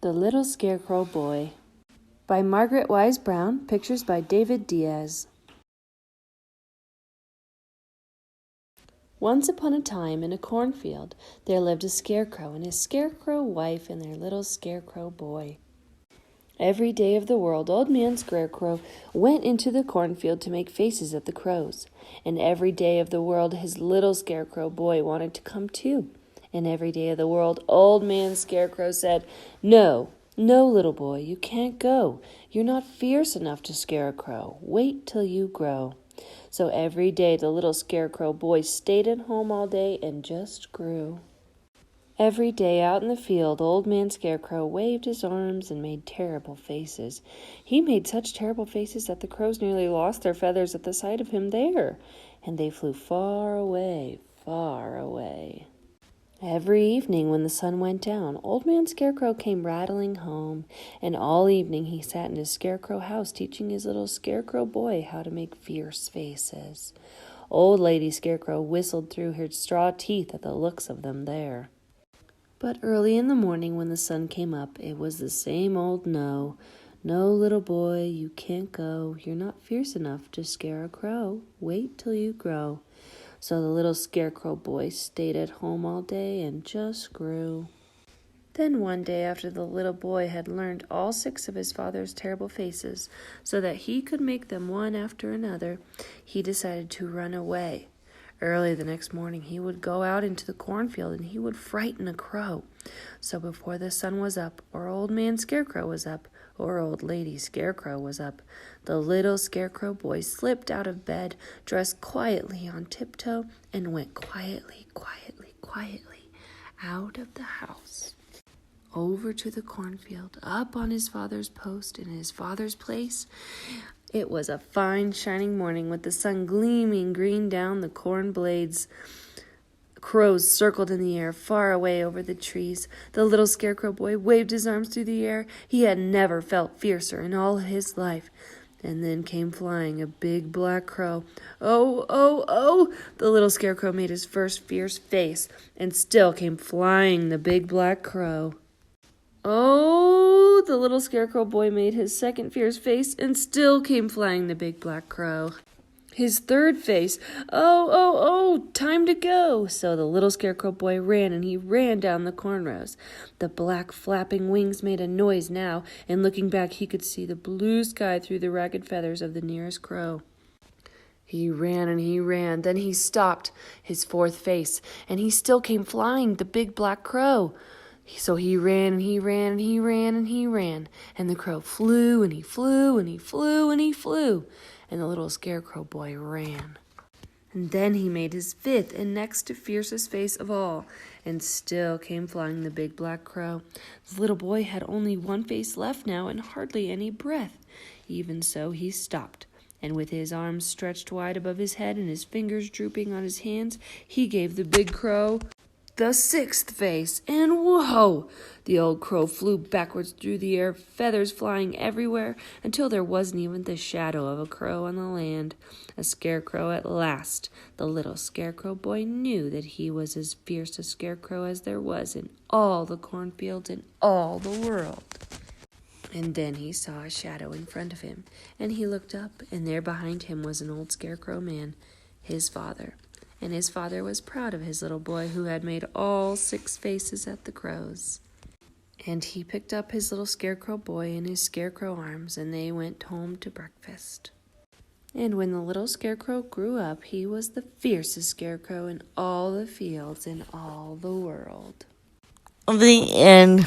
The Little Scarecrow Boy by Margaret Wise Brown, pictures by David Diaz. Once upon a time, in a cornfield, there lived a scarecrow and his scarecrow wife and their little scarecrow boy. Every day of the world, Old Man Scarecrow went into the cornfield to make faces at the crows. And every day of the world, his little scarecrow boy wanted to come too. And every day of the world, Old Man Scarecrow said, "No, no, little boy, you can't go. You're not fierce enough to scare a crow. Wait till you grow." So every day the little scarecrow boy stayed at home all day and just grew. Every day out in the field, Old Man Scarecrow waved his arms and made terrible faces. He made such terrible faces that the crows nearly lost their feathers at the sight of him there, and they flew far away, far away. Every evening when the sun went down, Old Man Scarecrow came rattling home, and all evening he sat in his scarecrow house teaching his little scarecrow boy how to make fierce faces. Old Lady Scarecrow whistled through her straw teeth at the looks of them there. But early in the morning when the sun came up, it was the same old no. "No, little boy, you can't go. You're not fierce enough to scare a crow. Wait till you grow." So the little scarecrow boy stayed at home all day and just grew. Then one day, after the little boy had learned all 6 of his father's terrible faces so that he could make them one after another, he decided to run away. Early the next morning, he would go out into the cornfield and he would frighten a crow. So before the sun was up, or Old Man Scarecrow was up, or Old Lady Scarecrow was up, the little scarecrow boy slipped out of bed, dressed quietly on tiptoe, and went quietly out of the house, over to the cornfield, up on his father's post in his father's place. It was a fine, shining morning with the sun gleaming green down the corn blades. Crows circled in the air far away over the trees. The little scarecrow boy waved his arms through the air. He had never felt fiercer in all his life. And then came flying a big black crow. "Oh, oh, oh!" The little scarecrow made his first fierce face, and still came flying the big black crow. "Oh!" The little scarecrow boy made his second fierce face, and still came flying the big black crow. His third face, "Oh, oh, oh, time to go." So the little scarecrow boy ran, and he ran down the corn rows. The black flapping wings made a noise now, and looking back he could see the blue sky through the ragged feathers of the nearest crow. He ran and he ran, then he stopped, his fourth face, and he still came flying, the big black crow. So he ran and he ran and he ran and he ran, and the crow flew and he flew and he flew and he flew, and the little scarecrow boy ran. And then he made his fifth and next to fiercest face of all, and still came flying the big black crow. The little boy had only one face left now and hardly any breath. Even so he stopped, and with his arms stretched wide above his head and his fingers drooping on his hands, he gave the big crow the 6th face, and whoa! The old crow flew backwards through the air, feathers flying everywhere, until there wasn't even the shadow of a crow on the land. A scarecrow at last. The little scarecrow boy knew that he was as fierce a scarecrow as there was in all the cornfields in all the world. And then he saw a shadow in front of him, and he looked up, and there behind him was an old scarecrow man, his father. And his father was proud of his little boy who had made all 6 faces at the crows. And he picked up his little scarecrow boy in his scarecrow arms, and they went home to breakfast. And when the little scarecrow grew up, he was the fiercest scarecrow in all the fields in all the world. The end.